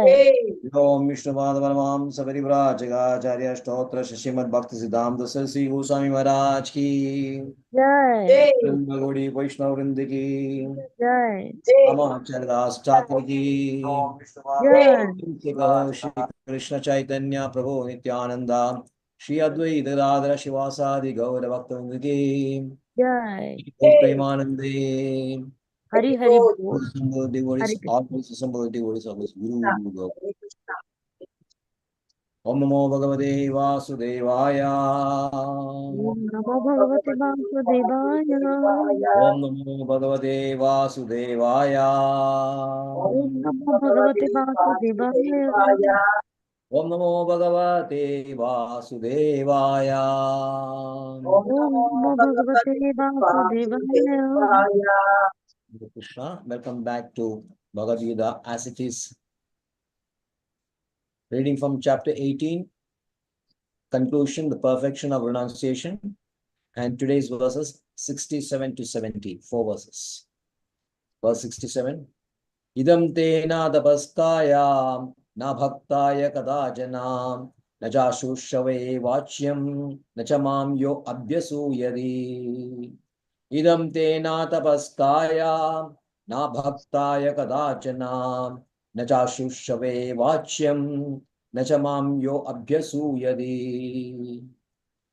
Om Vishnupada Paramam Savarivrajagacharya Stotra Shishimad Bhakti Siddhanta Saraswati Goswami Maharaj ki Vrinda Gaudiya Vaishnava Vrinda ki Amahachar Das Thakur ki Shri Krishna Chaitanya Prabhu Nityananda Shri Advaita Gadadhara Shivasadi Gaura Bhakta Vrinda ki Premanande Hari Hari Bol. all devotees, all assembled devotees of this Guru Guru. Om Namo Bhagavate Vasudevaya. Om Namo Bhagavate Vasudevaya. Om Namo Bhagavate Vasudevaya. Om Namo Bhagavate Vasudevaya. Om Namo Bhagavate Vasudevaya. Om Namo Bhagavate Vasudevaya. Hare Krishna, welcome back to Bhagavad Gita as it is. Reading from chapter 18, conclusion, the perfection of renunciation, and today's verses 67 to 70, 4 verses. Verse 67, Idam te na tapaskaya na bhaktaya kadajanam na jashushave vachyam na chamam yo abhyasuyadi. Idam te na tapaskaya na bhaktaya kadajanam na jashushave vachyam na chamam yo abhyasuyadi.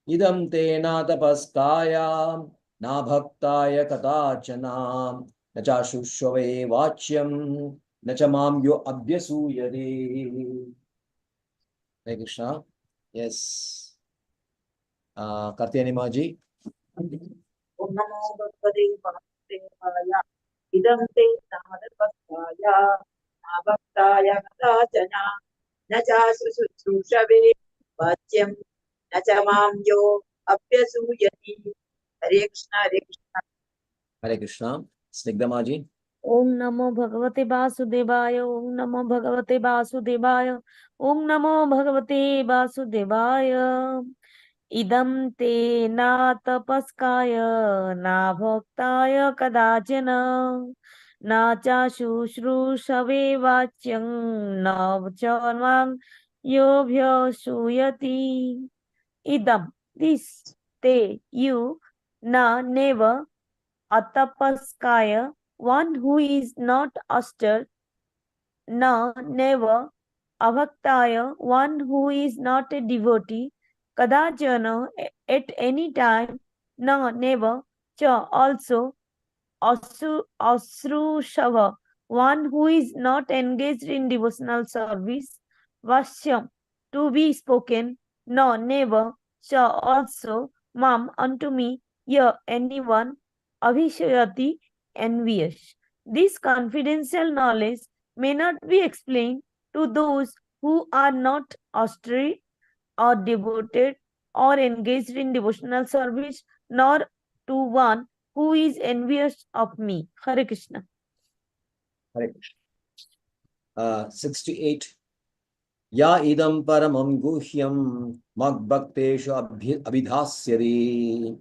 Idam te na tapaskaya na bhaktaya kadachana na chashushve vachyam na chamam yo abhyasuyade. Hare Krishna. Yes. Kartyanima-ji. Om Namo Bhagavate Vasudevaya. Idam te namadapasthaya nabhaktaya kadachana nachasushushave vacyam nachamam yo apyasuyati. Hare Krishna, Hare Krishna. Hare Krishna. Snigdha-ma-ji. Om Namo Bhagavate Vasudevaya. Om Namo Bhagavate Vasudevaya. Om Namo Bhagavate Vasudevaya. Idam te na tapaskaya na bhaktaya kadachana na cha shushrusave vachyam na charmang yobhya suyati. Idam, this, te, you, na, never, atapaskaya, one who is not austere, na, never, avhaktaya, one who is not a devotee, kadachana, at any time, na, never, cha, also, asrushava, one who is not engaged in devotional service, vashyam, to be spoken, no, never, cha, also, mam, unto me, ya, anyone, avishayati, envious. This confidential knowledge may not be explained to those who are not austere or devoted or engaged in devotional service, nor to one who is envious of me. Hare Krishna. Hare Krishna. 68. Ya idam paramam guhyam magbhakteshu abhidhasyari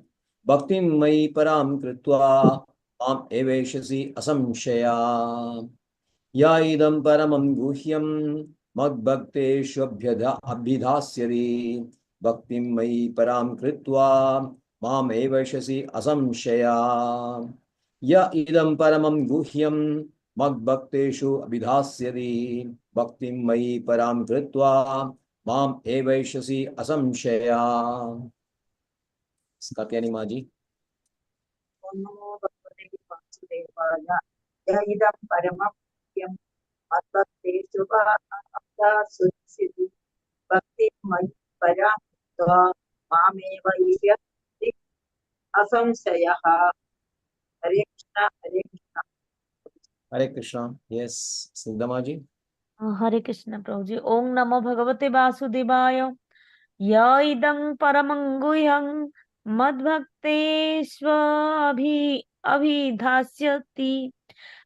bhaktim mai param kritva mam eveshasi asamshaya. Ya idam paramam guhyam magbhakteshu abhidhasyari bhaktim mai param kritva mam eveshasi asamshaya. Ya idam paramam guhyam magbhakteshu abhidhasyari bhaktim mai param kritva mam evaishasi asamshaya. Katyanima-ji. Om Namo Bhagavate Vasudevaya. Ya idam paramam yam atbhakte subha sudhiti bhakti mai param tva mameva yati asamsayaha. Hare Krishna, Hare Krishna. Hare Krishna. Yes, Snigdha-ma-ji. Hare Krishna, Prabhuji. Om Namo Bhagavate Vasudevaya. Ya idam paramanguhyam madbhakteshva abhidhasyati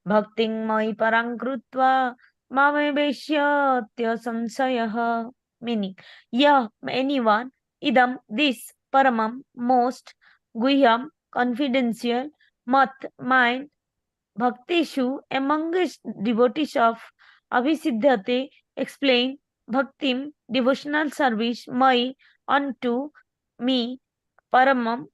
bhakting mai parang krutva mame veshyatya samsayah. Meaning, yeah, anyone, idam, this, paramam, most, guhyam, confidential, mat, mind, bhaktishu, amongst devotees of Abhisiddhate explain bhaktim, devotional service, mai, unto me, paramam,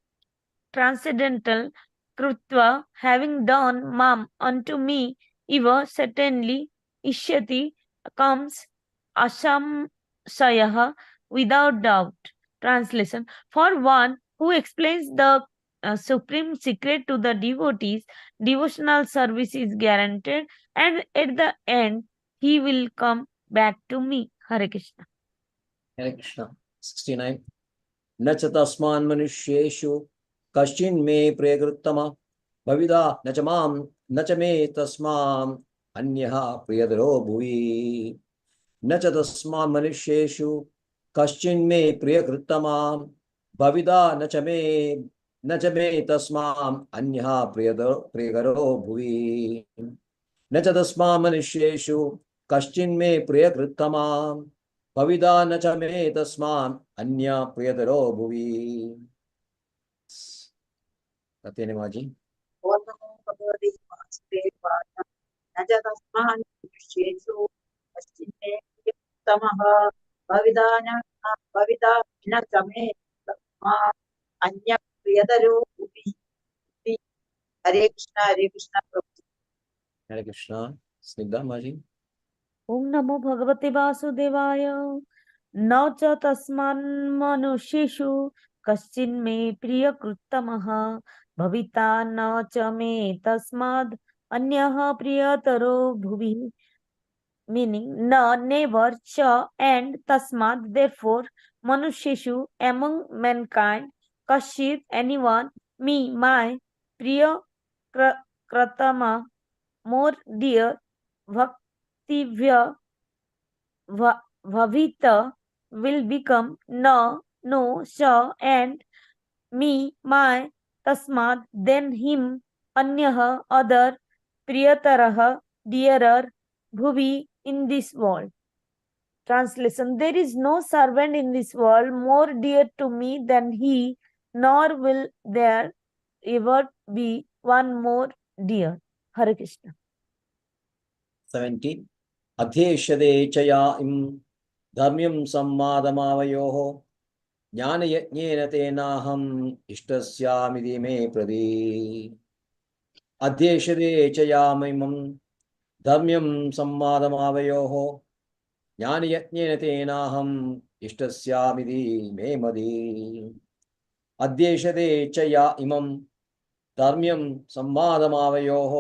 transcendental, krutva, having done mam unto me, eva, certainly, ishyati, comes, asamsayah, without doubt. Translation: for one who explains the supreme secret to the devotees, devotional service is guaranteed, and at the end, he will come back to me. Hare Krishna. Hare Krishna. 69. न च तस्मान् मनुष्येषु कश्चिन् मे प्रियकृत्तम भविदा न च मां न च मे तस्माम् अन्यः प्रियतरो भुवि न च तस्मान् मनुष्येषु कश्चिन् मे प्रियकृत्तमा भविदा न च मे तस्माम् अन्यः प्रियकरो भुवि न च तस्मान् मनुष्येषु कश्चिन् मे प्रियकृत्तमा भविदा न च मे तस्मान् अन्य प्रियतरो भुवि. सत्यनेमाजी. ओम नमो भगवते वासुदेवाय न च तस्मान् मनुष्येषु कश्चिन् मे प्रियतमः भविदा न च मे तस्मात् अन्यः प्रियतरो भुवि. हरे कृष्ण प्रभु. हरे कृष्णा. स्निग्धा माजी. ओम नमो भगवते वासुदेवाय न च तस्मान् मनुष्येषु कश्चिन् मे प्रियकृत्तमः भविता न च मे तस्माद् अन्यः प्रियतरो भुवि. Meaning na, never, cha, and tasmad, therefore, manusheshu, among mankind, kashit, anyone, me, my, priya, kratama, more dear, bhaktivya, bhavita, will become na, no, sha, and me, my, tasmad, then him, anyah, other, priyatarah, dearer, bhuvi, in this world. Translation: there is no servant in this world more dear to me than he, nor will there ever be one more dear. Hare Krishna. 17. अध्येष्यते च या इं धर्म्यं सम्मादमावयोः ज्ञानयज्ञेन तेनाहम् इष्टस्यामिति मे प्रति. अध्येष्यते च यामिमं धर्म्यं सम्मादमावयोः ज्ञानयज्ञेन तेनाहम् इष्टस्यामिति मे मति. अध्येष्यते च या इमं धर्म्यं सम्मादमावयोः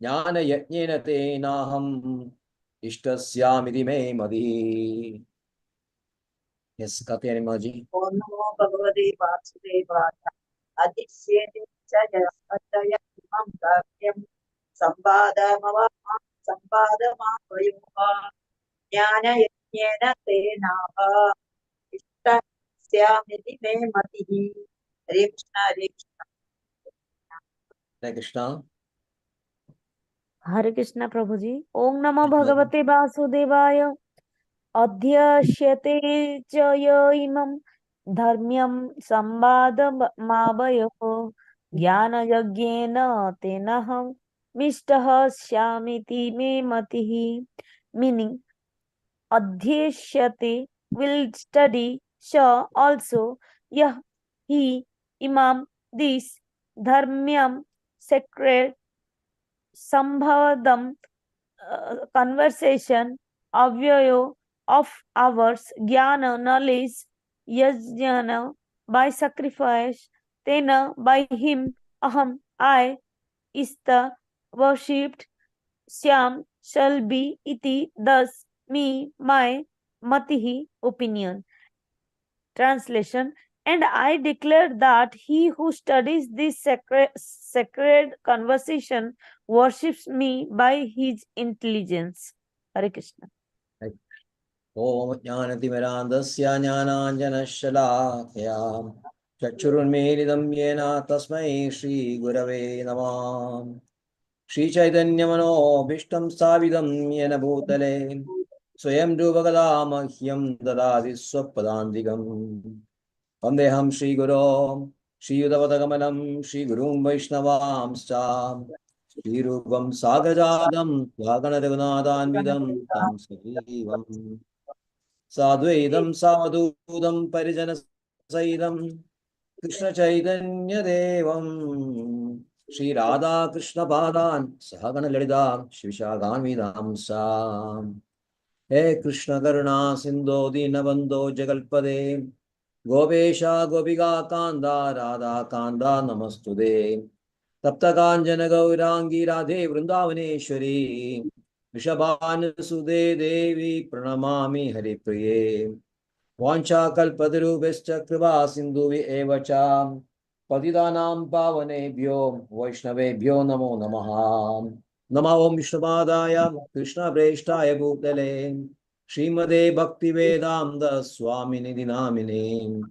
ज्ञानयज्ञेन तेनाहम् इष्टस्यामिति मे मति. Yes, Katyani जी. ओम नमो भगवते वासुदेवाय अधिष्येते च यः इमं धर्म्यं संवादमावयोः ज्ञानयज्ञेन तेनाः इष्टस्यामिति मे मतिः. हरे Krishna. Hare Krishna. Hare Krishna Prabhuji. Om Namo Bhagavate Vasudevaya. अध्यक्ष्यते च य इमं धर्म्यं संवादमावयोः ज्ञानयज्ञेन तेनाहम् मिष्टः स्यामिति मे मतिः. Meaning, अध्यक्ष्यते will study, च also, yah he, imam this, dharmyam sacred, sambhavadam conversation, avyayo of ours, jnana knowledge, yajnana by sacrifice, tena by him, aham I, is the worshipped, syam shall be, iti thus, me my, matihi opinion. Translation: and I declare that he who studies this sacred conversation worships me by his intelligence. Hare Krishna. ओम ज्ञानतिमिरान्धस्य ज्ञानाञ्जनशलाकया चक्षुरुन्मीलितं येन तस्मै श्रीगुरवे नमः. श्रीचैतन्यमनोभीष्टं स्थापितं येन भूतले स्वयं रूपकदा मह्यं ददाति स्वपदान्तिकम्. वन्देऽहं श्रीगुरो श्रीयुतपदकमलं श्रीगुरुं वैष्णवांश्च Shrirupam Sagrajadam Svagana Raghunathanvidam Tam Sajivam Sadvaidam Sadudam Parijana Saidam Krishna Chaitanya Devam Shri Radha Krishna Padan Sahagana Lalita Shivishagami Sam He Krishna Karuna Sindho Dinabandho Jagalpade Gopesha Gopiga Kanda Radha Kanda Namastude Taptakanjana Gaurangi Radhe Vrindavaneshwari Vrishabhanasude Devi Pranamami Haripriye Vancha Kalpatarubhascha Kripa Sindhuvi Evacha Patidanam Pavanebhyo Vaishnavebhyo Namo Namaha Namo Om Vishnupadaya Krishna Preshtaya Bhutale Srimade Bhakti Vedanta Swami Nidhi Namine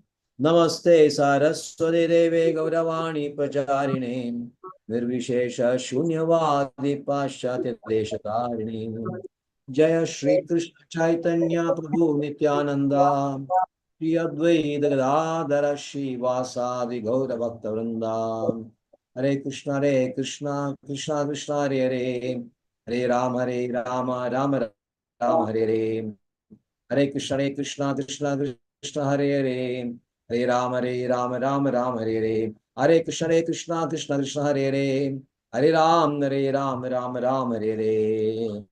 Namaste Saraswati Deve Gauravani Pracharine Nirvishesha Shunyavadi Paschatya Deshatarine Jaya Shri Krishna Chaitanya Prabhu Nityananda Shri Advaita Gadadhara Shivasadi Gaura Bhakta Vrinda Hare Krishna Krishna Krishna Hare Hare Hare Rama Rama Rama Hare Hare Hare Krishna Krishna Krishna Hare Hare Hare Rama Rama Hare Hare Hare Krishna Krishna Hare Hare Hare Rama Hare Hare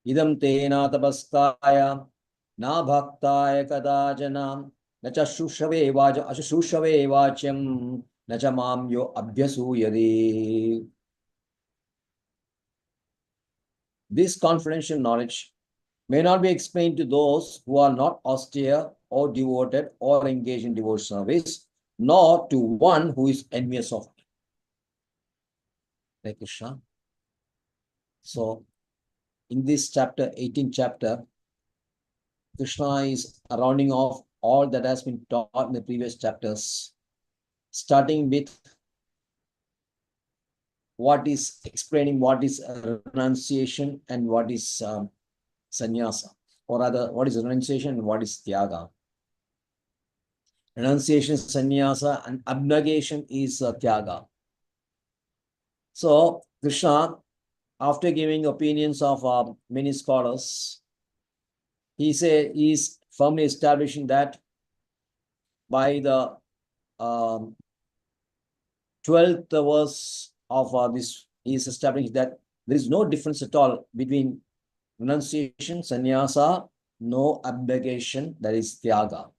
Idam tena tapaskaya na bhaktaya kadajana na cha shushave vachyam na cha mamyo abhyasuyade. This confidential knowledge may not be explained to those who are not austere or devoted or engaged in devotional service, nor to one who is envious of it. Hare Krishna. So, in this chapter, 18th chapter, Krishna is rounding off all that has been taught in the previous chapters, starting with what is explaining what is renunciation and what is sannyasa, or rather, what is renunciation and what is tyaga. Renunciation, sannyasa, and abnegation is tyaga. So, Krishna, after giving opinions of many scholars, he is firmly establishing that by the 12th verse of this, he is establishing that there is no difference at all between renunciation, sannyasa, no abnegation, that is tyaga.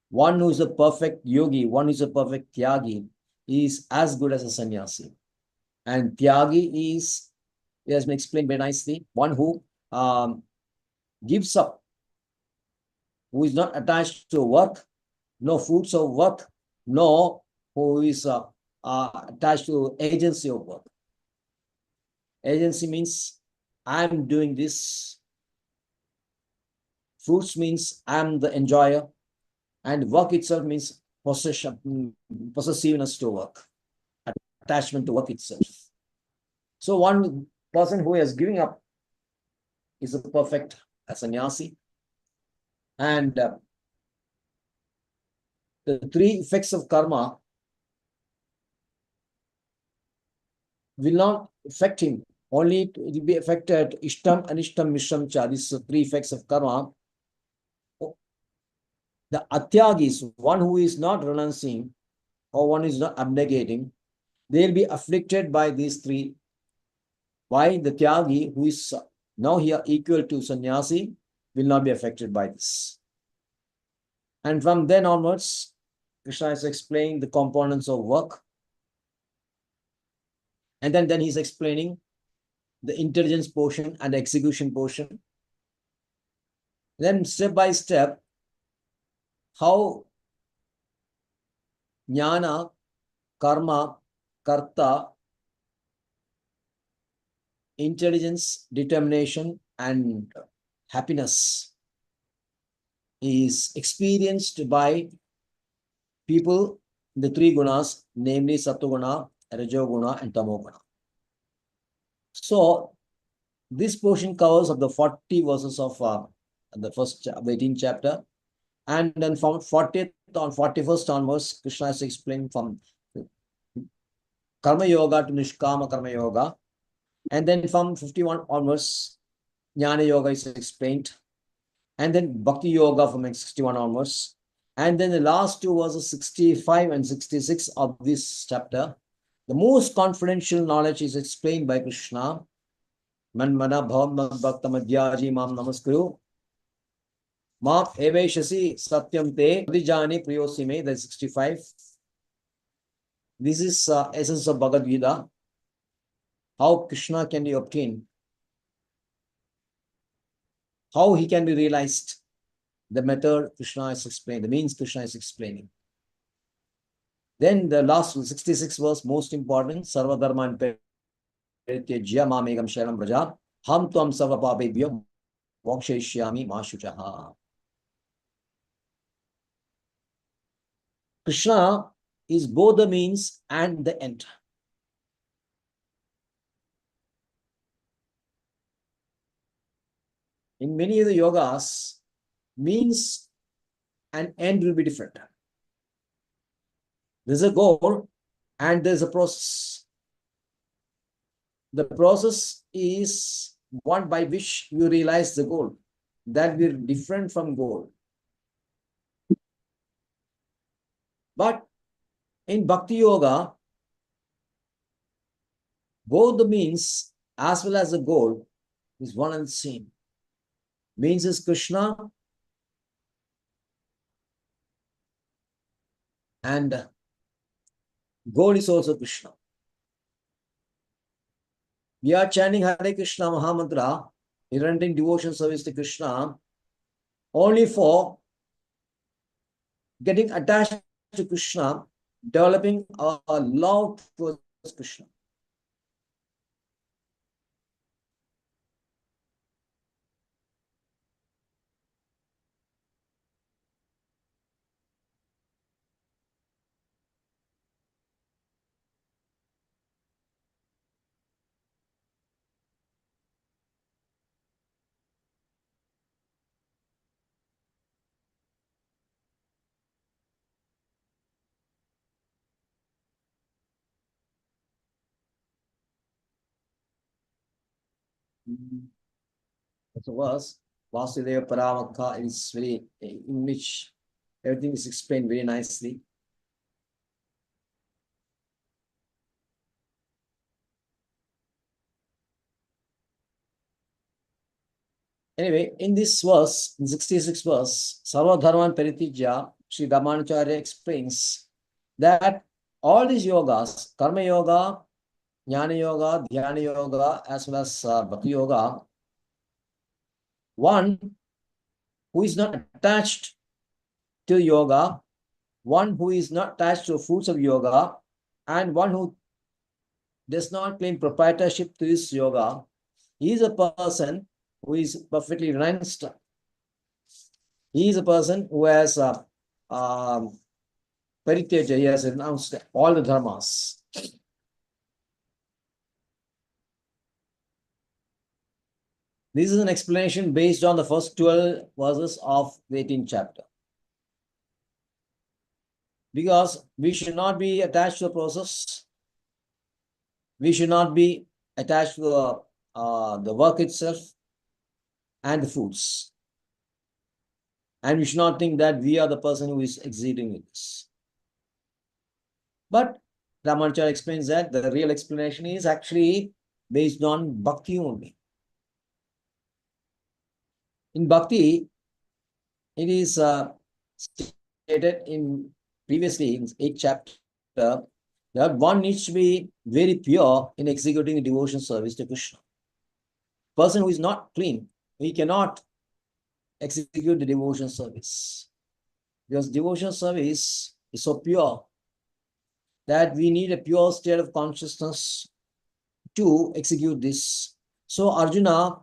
One who is a perfect yogi, one who is a perfect tyagi, is as good as a sannyasi. And tyagi is, it has been explained very nicely, one who gives up, who is not attached to work, no fruits of work, no who is attached to agency of work. Agency means I'm doing this. Fruits means I'm the enjoyer. And work itself means possessiveness to work, attachment to work itself. So one person who is giving up is a perfect sannyasi. And the three effects of karma will not affect him. Only it will be affected ishtam, anishtam, mishram cha. These three effects of karma. The atyagi is one who is not renouncing or one is not abnegating. They will be afflicted by these three. Why? The tyagi, who is now here equal to sannyasi, will not be affected by this. And from then onwards, Krishna is explaining the components of work. And then he's explaining the intelligence portion and the execution portion. Then step by step, how jnana, karma, karta, intelligence, determination, and happiness is experienced by people in the three gunas, namely Sattva-guna, Rajo-guna, and Tamo-guna. So, this portion covers of the 40 verses of the 18th chapter. And then from 40th on 41st onwards, Krishna is explained from Karma Yoga to Nishkama Karma Yoga. And then from 51 onwards, Jnana Yoga is explained. And then Bhakti Yoga from 61 onwards. And then the last two verses, 65 and 66 of this chapter, the most confidential knowledge is explained by Krishna. Man mana bhavam bhakta madhyaji mam namaskuru. Mam eveshasi satyam te pradijani priyosi me, that's 65. This is essence of Bhagavad Gita. How Krishna can be obtained. How he can be realized. The method Krishna is explained, the means Krishna is explaining. Then the last 66 verse, most important, Sarva Dharman Perityajya Mamegam Sharanam Vraja Ham Tvam Sarva Papebhyo Mokshayishyami Ma Shuchaha. Krishna is both the means and the end. In many of the yogas, means and end will be different. There's a goal and there's a process. The process is one by which you realize the goal. That will be different from goal. But in Bhakti Yoga, both the means as well as the goal is one and the same. Means is Krishna and goal is also Krishna. We are chanting Hare Krishna Mahamantra, rendering devotion service to Krishna only for getting attached to Krishna, developing a love towards Krishna. So was Vasudeva Paramaka is very, in which everything is explained very nicely. Anyway, in this verse, in 66th verse, Sarva Dharman Paritijya, Sri Ramanacharya explains that all these yogas, Karma Yoga, Jnana Yoga, Dhyana Yoga, as well as Bhakti Yoga, one who is not attached to yoga, one who is not attached to fruits of yoga, and one who does not claim proprietorship to this yoga, he is a person who is perfectly renounced. He is a person who has Parityaja, he has renounced all the dharmas. This is an explanation based on the first 12 verses of the 18th chapter. Because we should not be attached to the process. We should not be attached to the work itself and the fruits. And we should not think that we are the person who is exceeding in this. But Ramanacharya explains that the real explanation is actually based on bhakti only. In bhakti, it is stated in previously in 8th chapter that one needs to be very pure in executing the devotion service to Krishna. Person who is not clean, he cannot execute the devotion service. Because devotion service is so pure that we need a pure state of consciousness to execute this. So Arjuna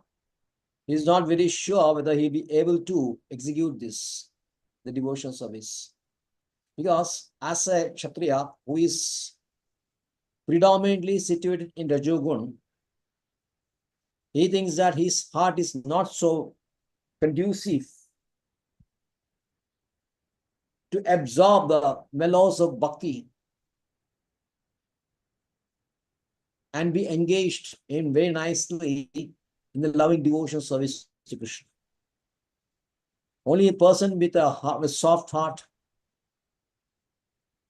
is not very sure whether he'll be able to execute this, the devotion service. Because as a Kshatriya who is predominantly situated in Rajogun, he thinks that his heart is not so conducive to absorb the mellows of bhakti and be engaged in very nicely in the loving devotion service to Krishna. Only a person with a soft heart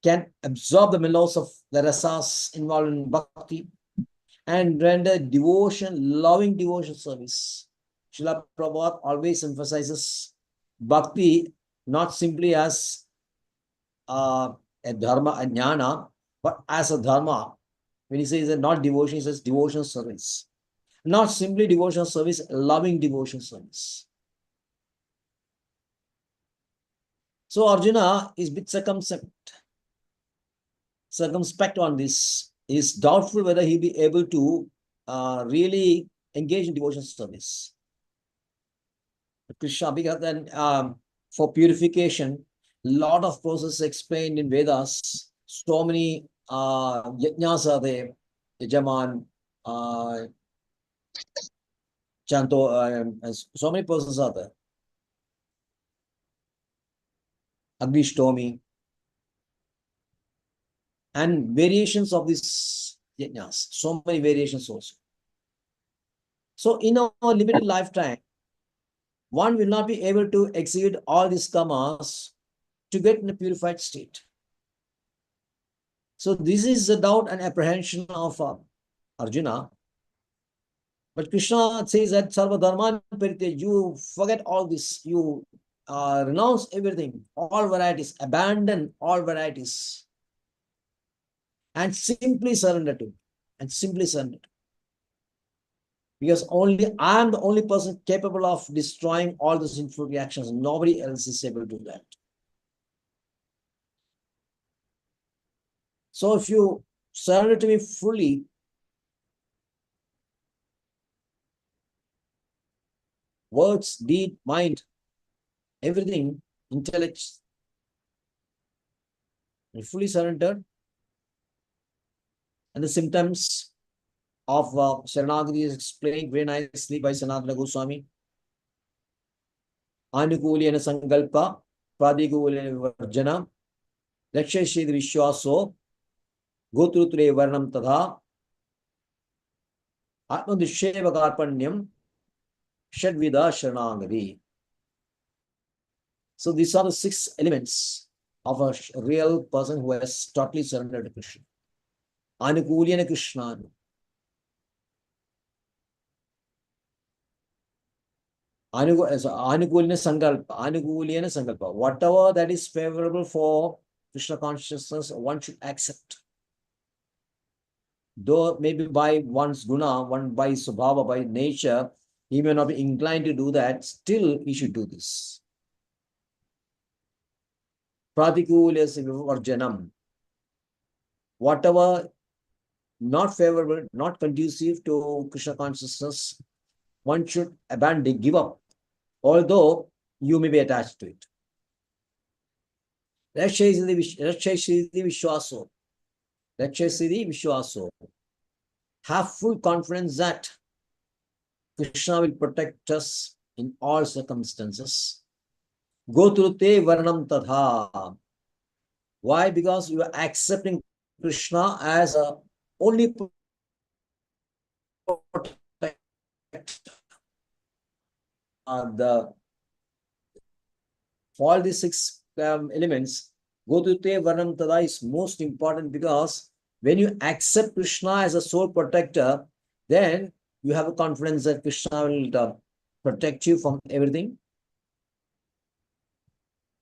can absorb the mellows of the rasas involved in bhakti and render devotion, loving devotion service. Srila Prabhupada always emphasizes bhakti not simply as a dharma, a jnana, but as a dharma. When he says not devotion, he says devotion service. Not simply devotion service, loving devotion service. So Arjuna is a bit circumspect on this. He is doubtful whether he'll be able to really engage in devotion service. Krishna, because then for purification, lot of processes explained in Vedas. So many yajnas are there. Yajaman, Chanto, so many processes are there. Agnishtomi, and variations of these yajnas. So many variations also. So in our limited lifetime, one will not be able to exceed all these karmas to get in a purified state. So this is the doubt and apprehension of Arjuna. But Krishna says that Sarva Dharma Paritya, you forget all this, you renounce everything, all varieties, abandon all varieties, and simply surrender to me, and simply surrender. Because only I am the only person capable of destroying all the sinful reactions. Nobody else is able to do that. So if you surrender to me fully, words, deed, mind, everything, intellect, and fully surrendered, and the symptoms of Sharanagati is explained very nicely by Sanatana Goswami. Anukulyena sankalpa, pradikulyena varjana, lakshashid vishwaso, gotrutre varnam tadha, atmadisheva karpanyam, shadvida sharanagati. So these are the 6 elements of a real person who has totally surrendered to Krishna. Anukulyena Krishna. Anukulyena sankalpa. Whatever that is favorable for Krishna consciousness, one should accept. Though maybe by one's guna, one by subhava, by nature, he may not be inclined to do that, still he should do this. Pratikulyasya vivarjanam. Whatever not favorable, not conducive to Krishna consciousness, one should abandon, give up, although you may be attached to it. Rakshasidi vishwaso. Rakshasidi vishwaso. Have full confidence that Krishna will protect us in all circumstances. Gotrute varnam tadha. Why? Because you are accepting Krishna as a only protector. For all these 6 elements, Gotrute varnam tadha is most important, because when you accept Krishna as a sole protector, then you have a confidence that Krishna will protect you from everything.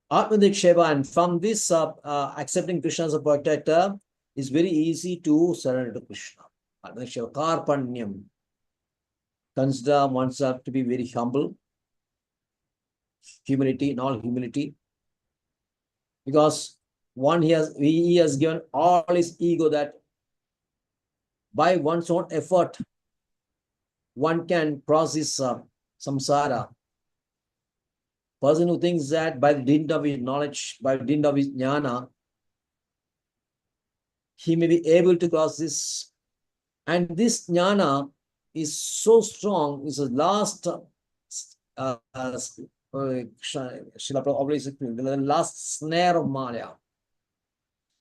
Atmadiksheva, and from this accepting Krishna as a protector is very easy to surrender to Krishna. Atmadiksheva, karpanyam. Consider oneself to be very humble. Humility, in all humility. Because he has given all his ego that by one's own effort, one can cross this samsara. Person who thinks that by the dint of his knowledge, by the dint of his jnana, he may be able to cross this. And this jnana is so strong, is the last Srila Prabhupada always the last snare of Maya.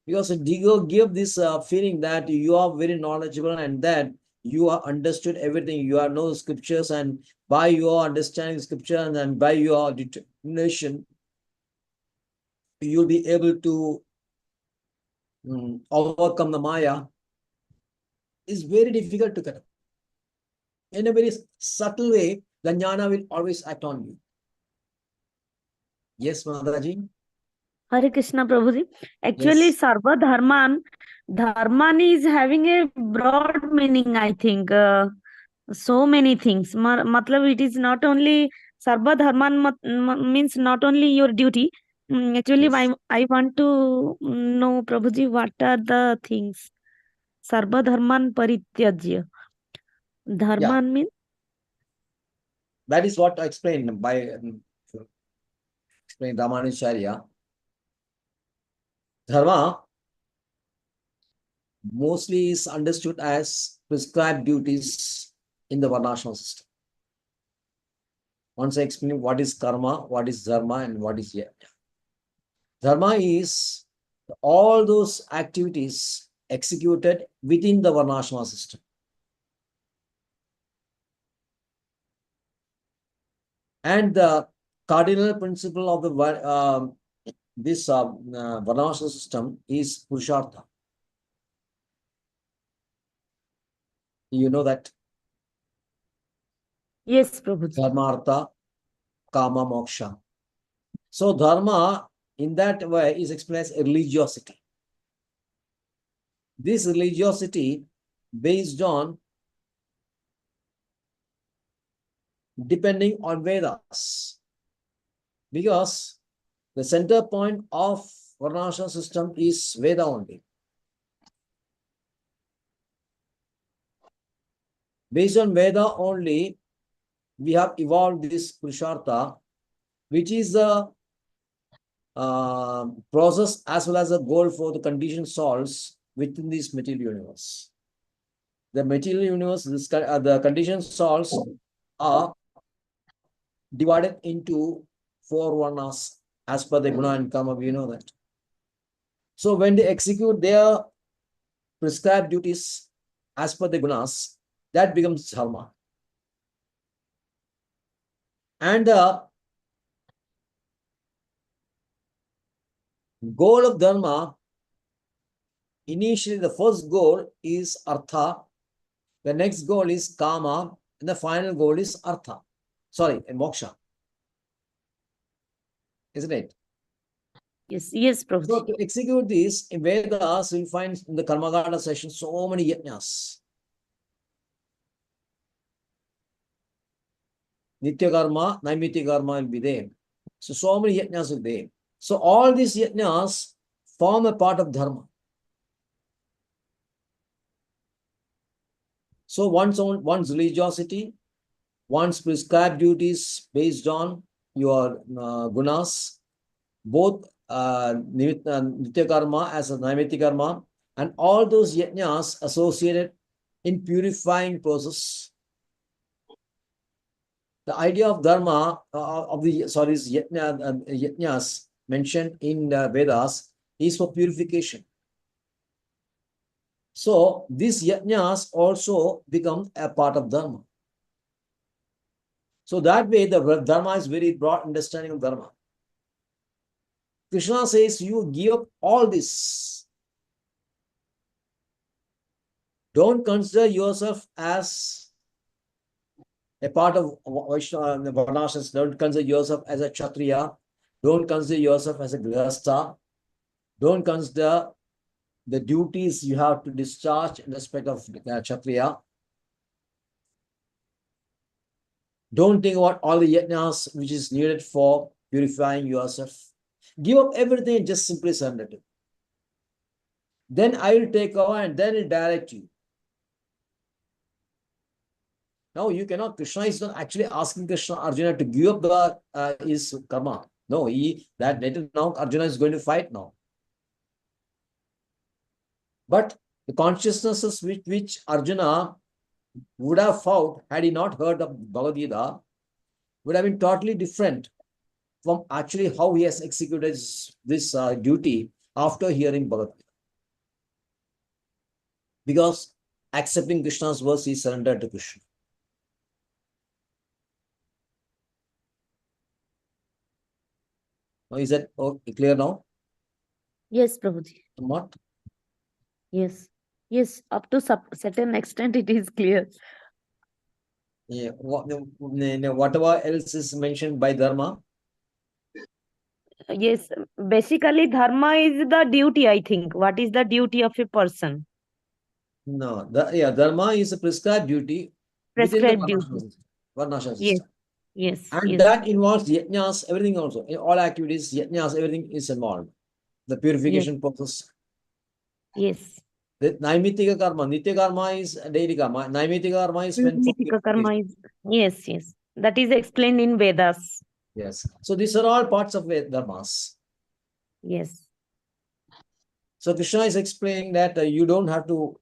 Because ego give this feeling that you are very knowledgeable and that you are understood everything. You are know scriptures, and by your understanding scripture and then by your determination, you'll be able to overcome the Maya. Is very difficult to get. In a very subtle way, the jnana will always act on you. Yes, Maharaji. Hare Krishna Prabhuji. Actually, Yes. Sarva Dharman is having a broad meaning, I think. So many things. Matlab, it is not only Sarva Dharman means not only your duty. Actually, Yes. I want to know, Prabhuji, what are the things? Sarva Dharman Parityajya. Dharman means? That is what I explained by explained Ramanujacharya. Dharma mostly is understood as prescribed duties in the Varnashram system. Once I explain what is karma, what is dharma, and what is yet. Dharma is all those activities executed within the Varnashram system. And the cardinal principle of the this Varnashram system is Purushartha. You know that? Yes, Prabhuji. Dharmartha, Kama, Moksha. So dharma in that way is explained as religiosity. This religiosity based on depending on Vedas. Because the center point of Varnashram system is Veda only. Based on Veda only, we have evolved this Purushartha, which is the process as well as a goal for the conditioned souls within this material universe. The material universe, the conditioned souls are divided into 4 varnas as per the guna and karma, we know that. So when they execute their prescribed duties as per the gunas, that becomes dharma. And the goal of dharma, initially the first goal is artha, the next goal is kama, and the final goal is artha. Sorry, moksha. Isn't it? Yes, yes, Prabhuji. So to execute this, in Vedas, you'll find in the Karmagata section so many yajnas. Nitya karma, Naimitya karma will be there. So many yajnas will be there. So all these yajnas form a part of dharma. So one's religiosity, one's prescribed duties based on your gunas, both nitya karma as a naimitya karma, and all those yajnas associated in purifying process. The idea of dharma, yajnas mentioned in Vedas is for purification. So these yajnas also become a part of dharma. So that way, the dharma is very broad understanding of dharma. Krishna says, you give up all this. Don't consider yourself as a part of Vaishnava, Varnashras. Don't consider yourself as a Kshatriya. Don't consider yourself as a Grihastha. Don't consider the duties you have to discharge in respect of Kshatriya. Don't think about all the yajnas which is needed for purifying yourself. Give up everything and just simply surrender to. Then I will take over and then I'll direct you. No, you cannot. Krishna is not actually asking Arjuna to give up his karma. No, now Arjuna is going to fight now. But the consciousnesses which Arjuna would have fought had he not heard of Bhagavad Gita would have been totally different. from actually how he has executed this duty after hearing Bhagavad Gita. Because accepting Krishna's verse, he surrendered to Krishna. Is that clear now? Yes, Prabhuji. What? Yes. Yes, up to certain extent it is clear. Yeah. Whatever else is mentioned by Dharma? Yes, basically dharma is the duty, I think. What is the duty of a person? No, Dharma is a prescribed duty within the Prescribed duty. Varnashram system. Yes. Yes. And Yes. that involves yajnas, everything also. In all activities, yajnas, everything is involved. The purification process. Yes. The Naimitika karma, Nitya karma is daily karma. Naimitika karma is when for Naitika karma purification. is, yes, yes. That is explained in Vedas. Yes. So these are all parts of Dharmas. Yes. So Krishna is explaining that you don't have to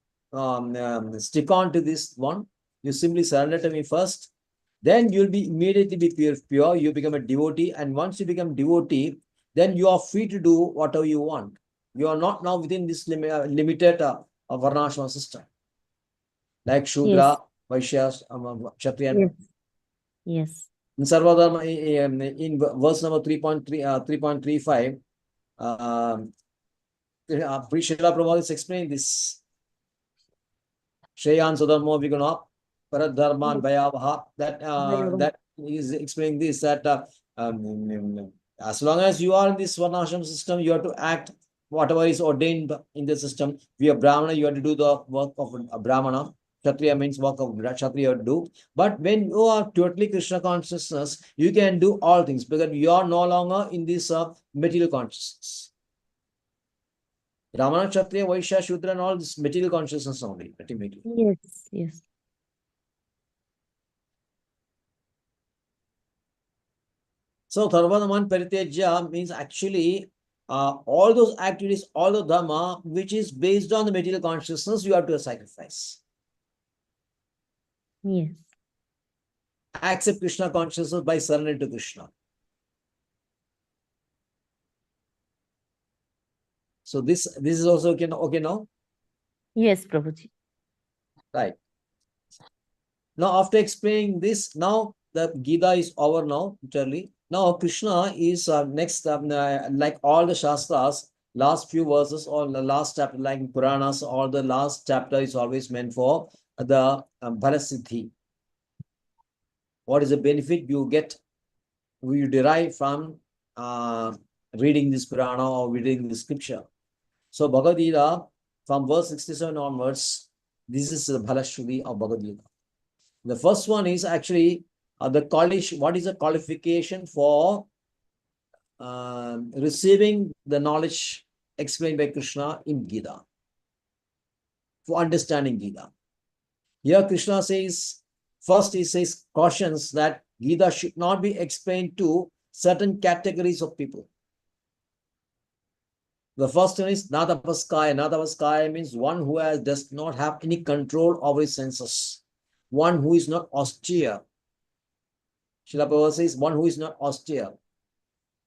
stick on to this one. You simply surrender to me first. Then you'll be immediately be pure. You become a devotee. And once you become devotee, then you are free to do whatever you want. You are not now within this limited Varnashram system. Like Shudra, Vaishyas, Kshatriya. Yes. Yes. In Sarvadharma, in verse number 3.35, Srila Prabhupada is explaining this. Shreyan Sudharmo Viguna Paradharman Bhayavaha. That is explaining this, that as long as you are in this Varnashram system, you have to act whatever is ordained in the system. If you are Brahmana, you have to do the work of a Brahmana. Kshatriya means work of Kshatriya do. But when you are totally Krishna consciousness, you can do all things because you are no longer in this material consciousness. Brahmana, Kshatriya, Vaishya, Shudra, and all this material consciousness only, ultimately. Yes. Yes. So, Sarvadhaman Paritejya means actually all those activities, all the dharma, which is based on the material consciousness, you have to sacrifice. Yes. Accept Krishna consciousness by surrendering to Krishna. So this is also okay now? Yes, Prabhuji. Right. Now, after explaining this, now the Gita is over now, literally. Now, Krishna is next, like all the Shastras, last few verses or the last chapter, like Puranas, all the last chapter is always meant for the Bhalasiddhi. What is the benefit you get, you derive from reading this Purana or reading the scripture? So, Bhagavad Gita, from verse 67 onwards, this is the Bhalashruti of Bhagavad Gita. The first one is actually what is the qualification for receiving the knowledge explained by Krishna in Gita, for understanding Gita. Here Krishna says, first he says, cautions that Gita should not be explained to certain categories of people. The first one is Natapaskaya. Natapaskaya means one who does not have any control over his senses. One who is not austere. Srila Prabhupada says, one who is not austere.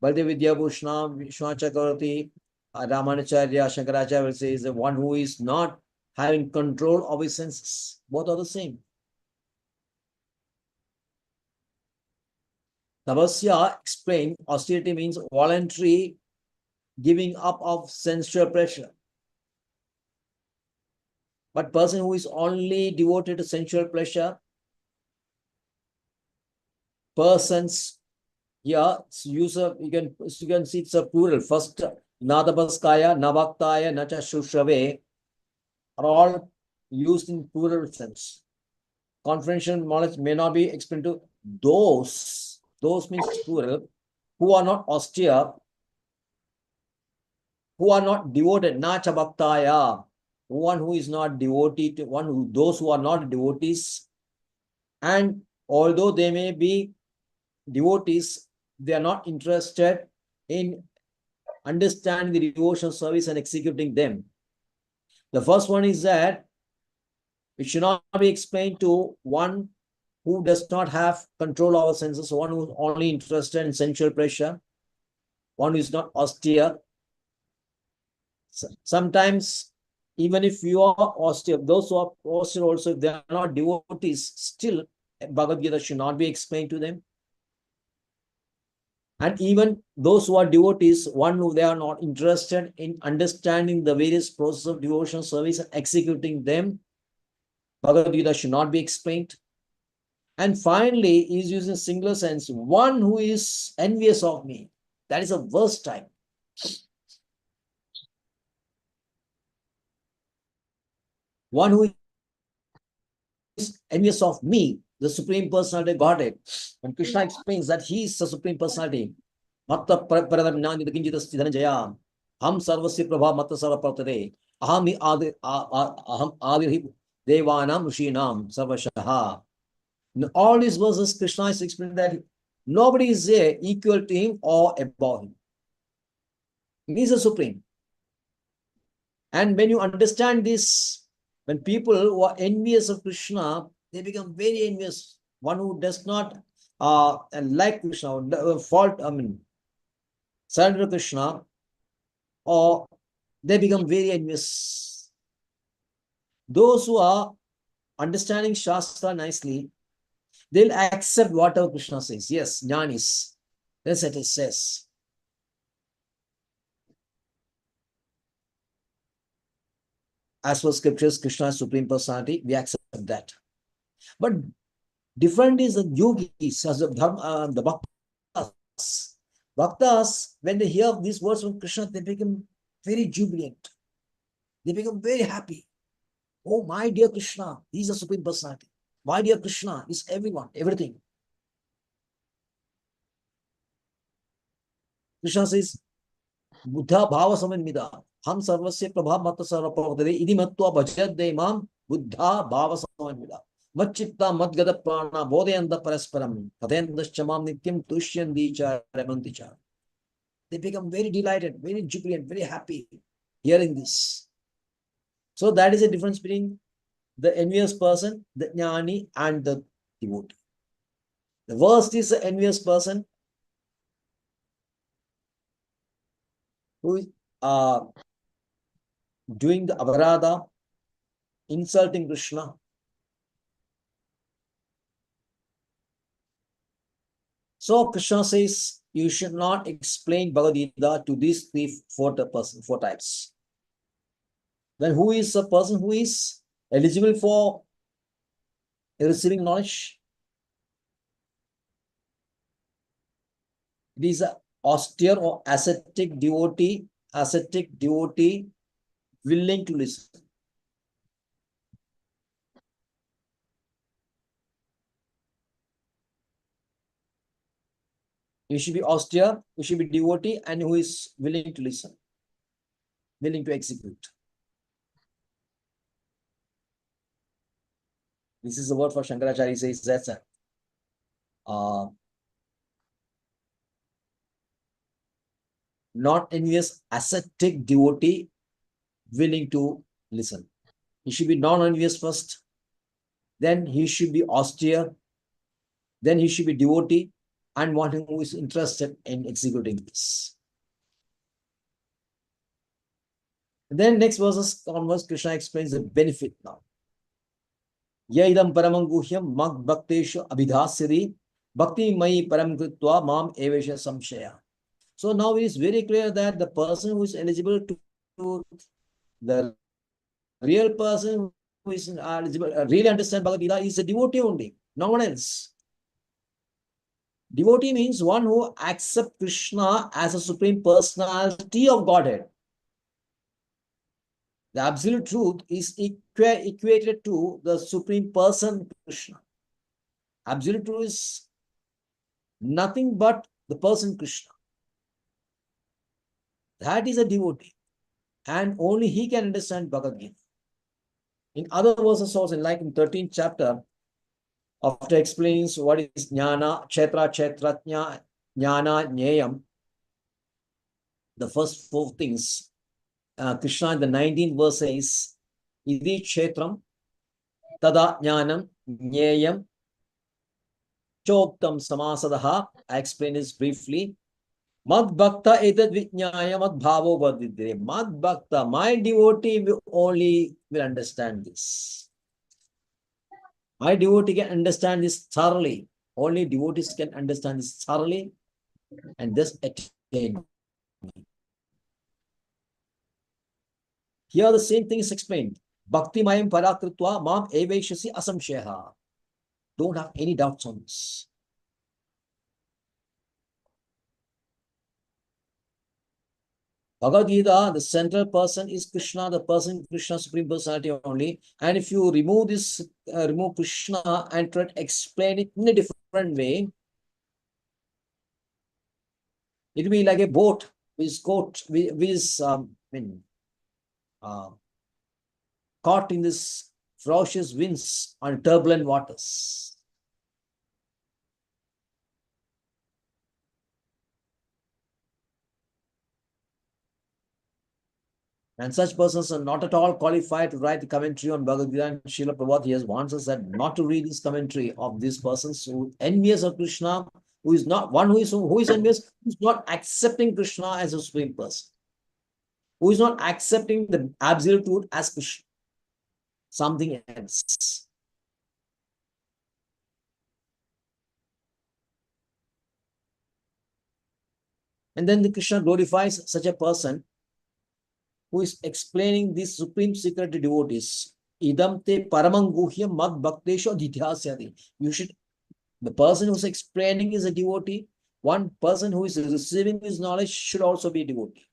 Baldev Vidyabhushna, Vishwachakarati, Ramanacharya, Shankaracharya says the one who is not having control of his senses. Both are the same. Tapasya explained austerity means voluntary giving up of sensual pleasure. But person who is only devoted to sensual pleasure, persons here, user you can see it's a plural. First, Nadabaskaya, Navaktaya, Nacha Shushave are all used in plural sense. Confidential knowledge may not be explained to those means plural, who are not austere, who are not devoted, Nacha Bhaktaya, one who is not devotee to those who are not devotees, and although they may be devotees, they are not interested in understanding the devotional service and executing them. The first one is that it should not be explained to one who does not have control over senses, one who is only interested in sensual pleasure, one who is not austere. Sometimes, even if you are austere, those who are austere also, if they are not devotees, still Bhagavad Gita should not be explained to them. And even those who are devotees, one who they are not interested in understanding the various processes of devotional service and executing them, Bhagavad Gita should not be explained. And finally, he is using singular sense, one who is envious of me. That is a worst time. One who is envious of me, the Supreme Personality of Godhead. When Krishna explains that he is the Supreme Personality, Matta Paradam Jnani Kinjita Dhananjaya, Ham Sarvasya Prabha Matta Sarva Pratade, Aham Adi Devanam Rishinam Sarvashaha. In all these verses, Krishna is explaining that nobody is there equal to him or above him. He is the Supreme. And when you understand this, when people who are envious of Krishna, they become very envious. One who does not like Krishna, surrender to Krishna, or they become very envious. Those who are understanding Shastra nicely, they'll accept whatever Krishna says. Yes, Jnanis. That's what it says. As per scriptures, Krishna is Supreme Personality, we accept that. But different is the yogis, as the bhaktas. Bhaktas, when they hear these words from Krishna, they become very jubilant. They become very happy. Oh, my dear Krishna, he is the Supreme Personality. My dear Krishna is everyone, everything. Krishna says, Buddha Bhava Samanmida, Ham Sarvasya Prabha Matta Sarva Pravadare, Idi Matva Bhajad Demam, Buddha Bhava Samanmida. Machitta Madgada Prana, Bodhayanda Parasparam, Padendaschamam Nityam Tushyandicha Remanticha. They become very delighted, very jubilant, very happy hearing this. So that is the difference between the envious person, the jnani, and the devotee. The worst is the envious person who is doing the aparadha, insulting Krishna. So Krishna says, you should not explain Bhagavad Gita to these four types. Then who is a person who is eligible for receiving knowledge? It is an austere or ascetic devotee willing to listen. You should be austere, you should be devotee, and who is willing to listen, willing to execute. This is the word for Shankaracharya. He says that's not envious, ascetic devotee willing to listen. He should be non-envious first, then he should be austere, then he should be devotee, and one who is interested in executing this. And then next verses onwards, Krishna explains the benefit now. Yaidam paramam guhyam mag bhakteshu abhidhasyati bhakti mai param kritva mam evesha samshaya. So now it is very clear that the person who is eligible to the real person who is eligible, really understand Bhagavad Gita is a devotee only, no one else. Devotee means one who accepts Krishna as a Supreme Personality of Godhead. The absolute truth is equated to the Supreme Person Krishna. Absolute truth is nothing but the person Krishna. That is a devotee. And only he can understand Bhagavad Gita. In other verses also, like in 13th chapter, after explaining what is jnana, kshetra, jnana, jneyam, the first four things, Krishna in the 19th verse says, Idi kshetram, tada jnanam, jneyam, Choktam Samasadaha. I explain this briefly. Mad Bhakta Etad Vijnaya Mad Bhavo Vadidre. Mad Bhakta, my devotee will understand this. My devotee can understand this thoroughly. Only devotees can understand this thoroughly and thus attain. Here the same thing is explained. Bhakti Mayam Parakritva Mam Eveshasi Asamsheha. Don't have any doubts on this. Bhagavad Gita, the central person is Krishna, the person Krishna, Supreme Personality only. And if you remove this, remove Krishna and try to explain it in a different way, it will be like a boat which is caught in this ferocious winds on turbulent waters. And such persons are not at all qualified to write the commentary on Bhagavad Gita. And Srila Prabhupada warns us that not to read this commentary of these persons who envious of Krishna, who is not one who is envious, who is not accepting Krishna as a supreme person, who is not accepting the absolute truth as Krishna, something else. And then the Krishna glorifies such a person who is explaining this supreme secret to devotees. Idam te paramanguhyam mad bhakteshu adhityasyati. You should, the person who is explaining is a devotee. One person who is receiving this knowledge should also be a devotee.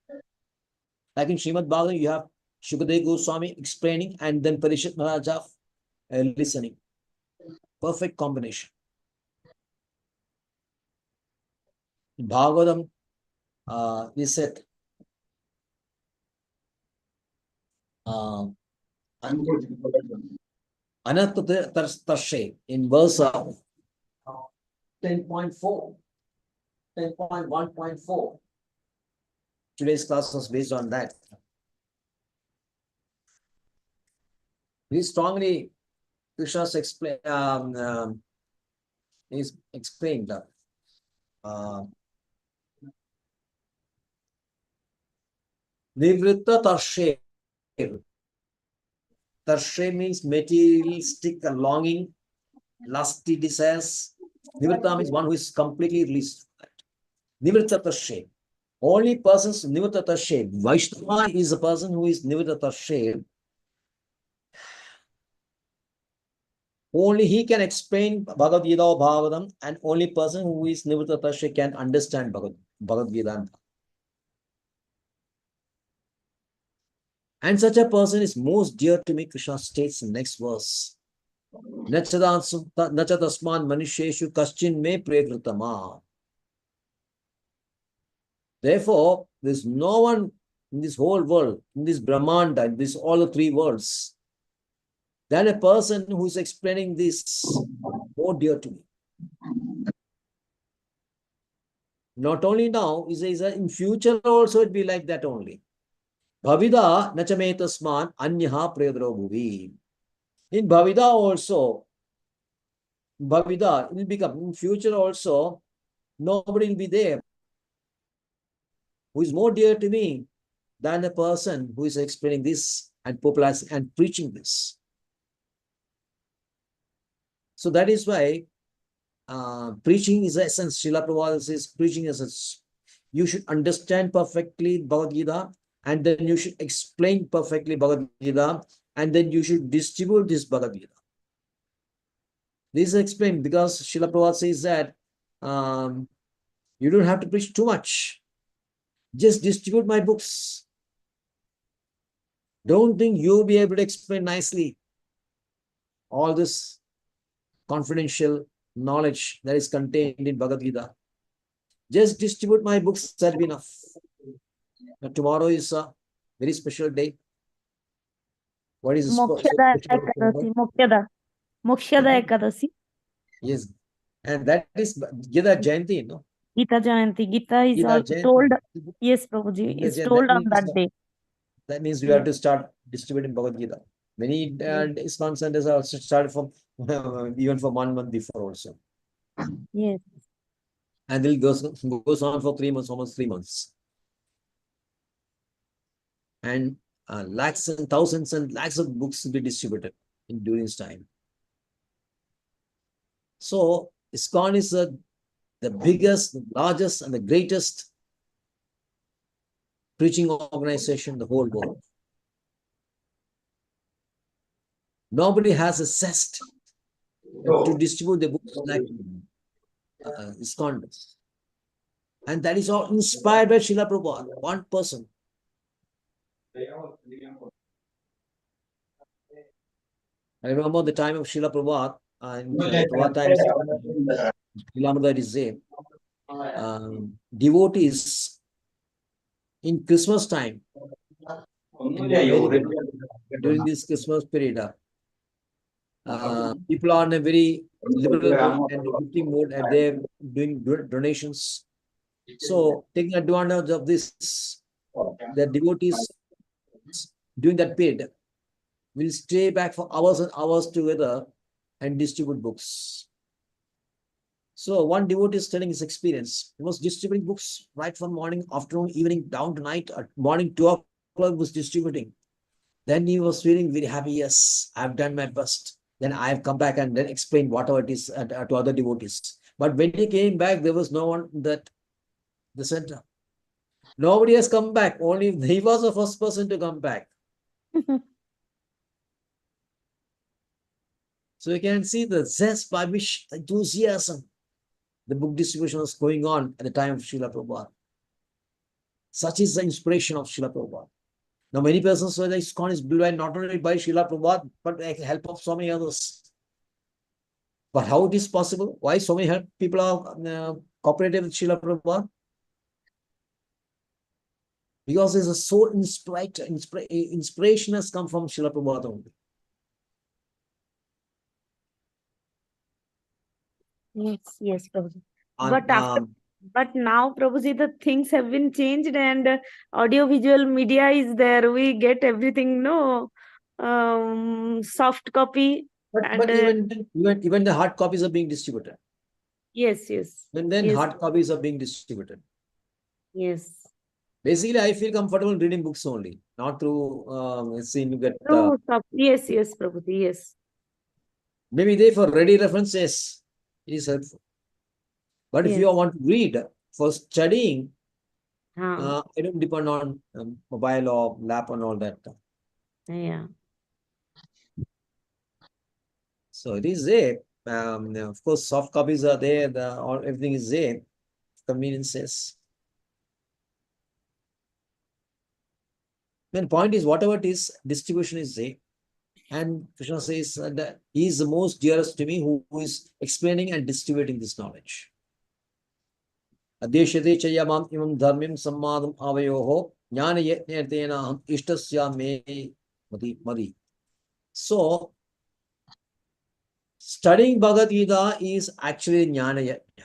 Like in Srimad Bhagavatam, you have Shukadeva Goswami explaining and then Parishit Maharaja listening. Perfect combination. In Bhagavatam, we said, Anatatashe in verse 10.4, 10.1.4. Today's class was based on that. He strongly, Krishna's explained Nivritta Tarshe. Tarshe means materialistic longing, lusty desires. Nivritta means one who is completely released. Nivritta Tarshe. Only persons Nivritta Tarshe. Vaishnava is a person who is Nivritta Tarshe. Only he can explain Bhagavad Gita or Bhagavatam, and only person who is Nivritta Tarshe can understand Bhagavad Gita. And such a person is most dear to me, Krishna states in the next verse. Nachatasman manusheshu kaschin me prekritama. Therefore, there is no one in this whole world, in this Brahmanda, in this all the three worlds, than a person who is explaining this more dear to me. Not only now, he says that in future also it will be like that only. Bhavida nachametasman anyaha prayadro bhuvi. In Bhavida also, Bhavida, it will become, in future also, nobody will be there who is more dear to me than the person who is explaining this and popularizing and preaching this. So that is why preaching is the essence. Srila Prabhupada says preaching is essence. You should understand perfectly Bhagavad Gita, and then you should explain perfectly Bhagavad Gita, and then you should distribute this Bhagavad Gita. This is explained because Srila Prabhupada says that you don't have to preach too much. Just distribute my books. Don't think you'll be able to explain nicely all this confidential knowledge that is contained in Bhagavad Gita. Just distribute my books, that'll be enough. Now, tomorrow is a very special day. What is Mokshada Ekadasi? Mokshada Ekadasi. Yes. And that is Gita Jayanti, no? Gita Jayanti. Gita is Gita also Jayanti. told, yes, Prabhuji, is told on that day. That means we have to start distributing Bhagavad Gita. Many ISKCON centers are also started from even from 1 month before also. Yes. And it goes on for 3 months, almost 3 months. And lakhs and thousands and lakhs of books will be distributed during this time. So ISKCON is the biggest, largest, and the greatest preaching organization in the whole world. Nobody has a zest to distribute the books like ISKCON does. And that is all inspired by Srila Prabhupada, one person. I remember the time of Srila Prabhupada, in Prabhupada times, Srila is there. Devotees in Christmas time, during this Christmas period, people are in a very liberal mood and gifting mood, and they're doing donations. So, taking advantage of this, the devotees during that period will stay back for hours and hours together and distribute books. So one devotee is telling his experience. He was distributing books right from morning, afternoon, evening, down to night. At morning 2 o'clock was distributing. Then he was feeling very happy. Yes, I've done my best. Then I've come back and then explained whatever it is to other devotees. But when he came back, there was no one at the center. Nobody has come back. Only he was the first person to come back. So you can see the zest by which the enthusiasm the book distribution was going on at the time of Srila Prabhupada. Such is the inspiration of Srila Prabhupada. Now, many persons say that ISKCON is built not only by Srila Prabhupada, but with the help of so many others. But how it is possible? Why so many people are cooperative with Srila Prabhupada? Because there's a soul inspiration has come from Srila Prabhupada only. Yes, Prabhuji. But now, Prabhuji, the things have been changed, and audio-visual media is there. We get everything, soft copy. But even the hard copies are being distributed. Yes. And then yes. hard copies are being distributed. Yes. Basically, I feel comfortable reading books only, not through seeing you get. Yes, Prabhuji, yes. Maybe they for ready references, it is helpful. But if you want to read for studying, I don't depend on mobile or lap and all that. Yeah. So it is there. Of course, soft copies are there. Everything is there. Conveniences. Then point is, whatever it is, distribution is there. And Krishna says that he is the most dearest to me who is explaining and distributing this knowledge. Adeshate chayamam imam dharmim sammadam avayoho jnana yajnatena ishtasya me madi. So, studying Bhagavad Gita is actually jnana yajna.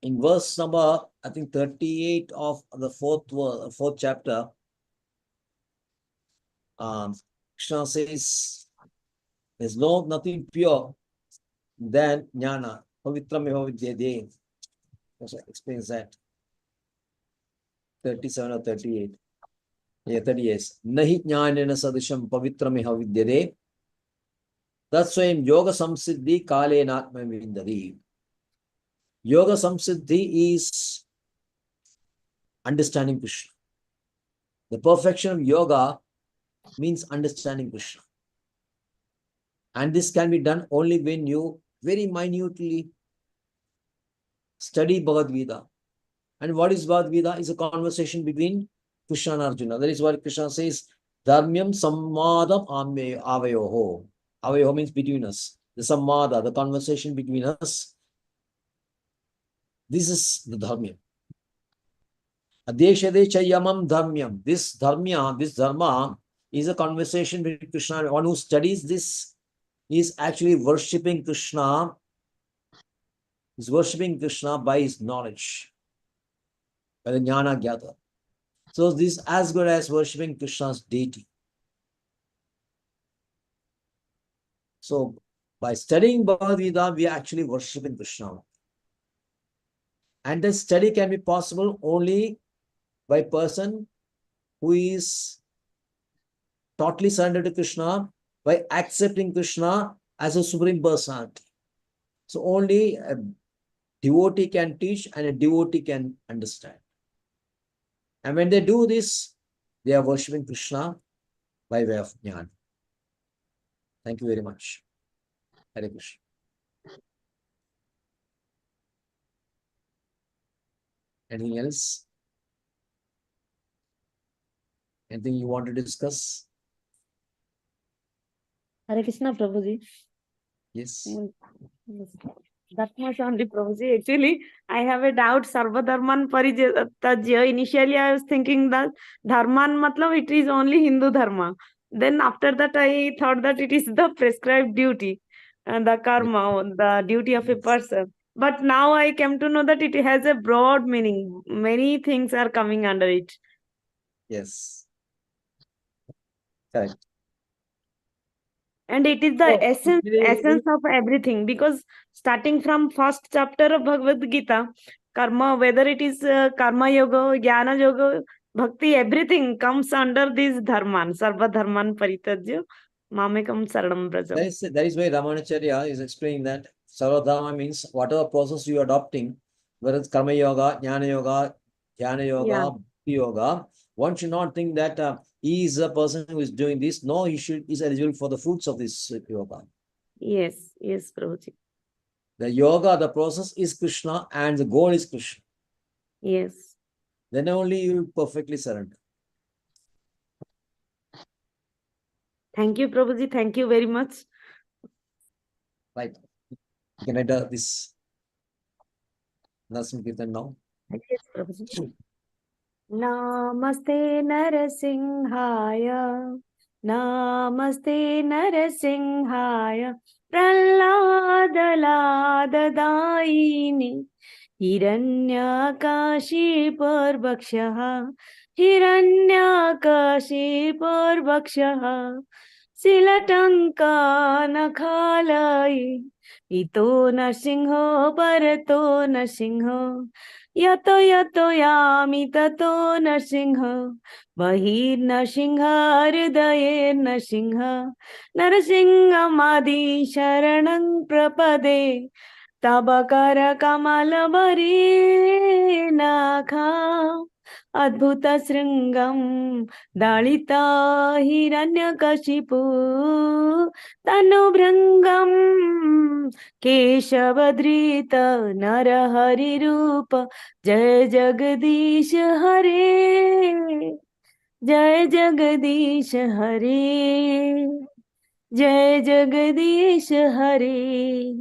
In verse number, I think 38 of the fourth chapter, Krishna says, there's nothing pure than jnana. Pavitram eva vidyate. Explains that. 37 or 38. Yeah, 38. Nahi jnanena sadisham pavitram eva vidyate. Tatsvayam yoga samsiddhi kalenatma vindari. Yoga samsiddhi is understanding Krishna. The perfection of yoga means understanding Krishna. And this can be done only when you very minutely study Bhagavad Gita. And what is Bhagavad Gita? Is a conversation between Krishna and Arjuna. That is what Krishna says, Dharmyam sammadam avayoho. Avayoho means between us. The sammada, the conversation between us. This is the dharmyam. Adeshade chayamam dharmyam. This dharma is a conversation between Krishna. One who studies this is actually worshipping Krishna. Is worshipping Krishna by his knowledge, by the jnana gyata. So this is as good as worshipping Krishna's deity. So by studying Bhagavad Gita, we are actually worshipping Krishna. And this study can be possible only by person who is totally surrendered to Krishna, by accepting Krishna as a supreme personality. So only a devotee can teach and a devotee can understand. And when they do this, they are worshipping Krishna by way of Jnana. Thank you very much. Hare Krishna. Anything else? Anything you want to discuss? Hare Krishna, Prabhuji. Yes. That much only, Prabhuji. Actually, I have a doubt. Sarva Dharman Parityajya. Initially, I was thinking that Dharman matlab it is only Hindu Dharma. Then after that, I thought that it is the prescribed duty, the karma, the duty of a person. But now I came to know that it has a broad meaning. Many things are coming under it. Yes. Correct. And it is the essence of everything, because starting from first chapter of Bhagavad Gita, karma, whether it is karma yoga, jnana yoga, bhakti, everything comes under this dharman, sarva dharman parityajya, mamekam saranam brajam. That is why Ramanacharya is explaining that Sarvadharma means whatever process you are adopting, whether it's karma yoga, jnana yoga, bhakti yoga, one should not think that he is a person who is doing this. No, he is eligible for the fruits of this yoga. Yes, yes, Prabhuji. The yoga, the process is Krishna and the goal is Krishna. Yes. Then only you will perfectly surrender. Thank you, Prabhuji. Thank you very much. Right. You can enter this Narsingh Kirtan now. Yes, Prabhuji. Namaste Narasimhaya. Namaste Narasimhaya. Prahladaladaini. Hiranyakashipurvakshah. Hiranyakashipurvakshah. Silatankanakhalai. Ito Narsingho Parato Narsingho. Yato yato yami tato Narsingha. Bahir Narsingha hridaye Narsingha. Narsingha madi sharanang prapade. Tabakara kamala bari nakha. Adbhuta sringam dalita hiranyakashipu tanubhrangam keshavadrita narahari rupa jai jagadish hare jai jagadish hare jai jagadish hare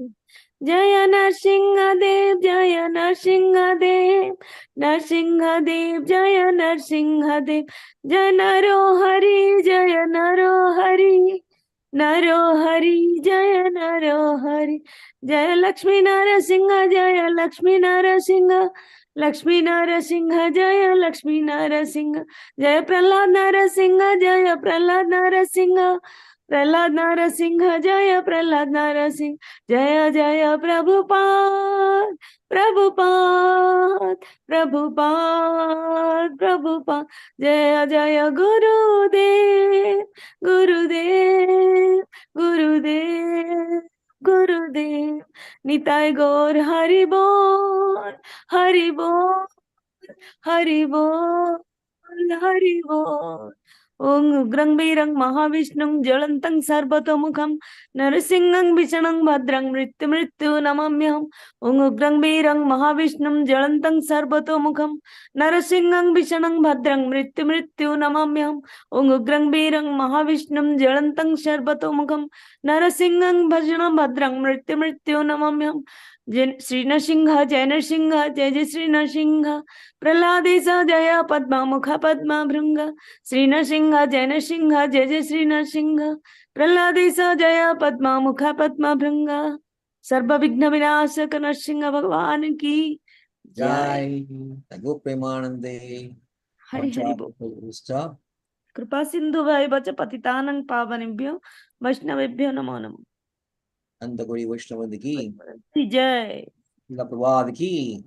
Jaya Narsingadev, Jaya Narsingadev, Narsingadev, Jaya Narsingadev, Jaya Naro Hari, Jaya Naro Hari, Naro Hari, Jaya Naro Hari, Jaya Lakshmi Narasingha, Jaya Lakshmi Narasingha, Lakshmi Narasingha, Jaya Lakshmi Narasingha, Jaya Prahlad Narasingha, Jaya Prahlad Narasingha, Prahlad Narasingha, Jaya Prahlad Narasingha, Jaya Jaya Prabhupada, Prabhupada, Prabhupada, Prabhupada, Jaya Jaya Gurudev, Gurudev, Gurudev, Gurudev, Nitai Gaur Hari Bol, Hari Bol, Hari Bol, Hari Bol. Om Ugrang Birang Mahavishnung Jalantang Sarvatomukham Narasingang Vishanang Bhadrang Mrityu Mrityu Namamyam Om Ugrang Birang Mahavishnung Jalantang Sarvatomukham Narasingang Vishanang Bhadrang Mrityu Mrityu Namamyam Om Ugrang Birang Mahavishnung Jalantang Sarvatomukham Narasingang Bhajanam Bhadrang Mrityu Mrityu Namamyam Sri Narsingha Jai Narsingha Jai Jai Sri Narsingha Prahladesa Jaya Padma Mukha Padma Bhranga Sri Narsingha Jai Narsingha Jai Jai Sri Narsingha Prahladesa Jaya Padma Mukha Padma Bhranga Sarva Vigna Vinasaka Narsingha Bhagwan ki Jai. Tagu Premanande. Hari Hari Bol. Kripa Sindhu Vai Bacha Patitanang Pavanibhyo Vaishnavibhyo Namo Namo. अंत कोड़ी वैष्णव की जय। प्रभात की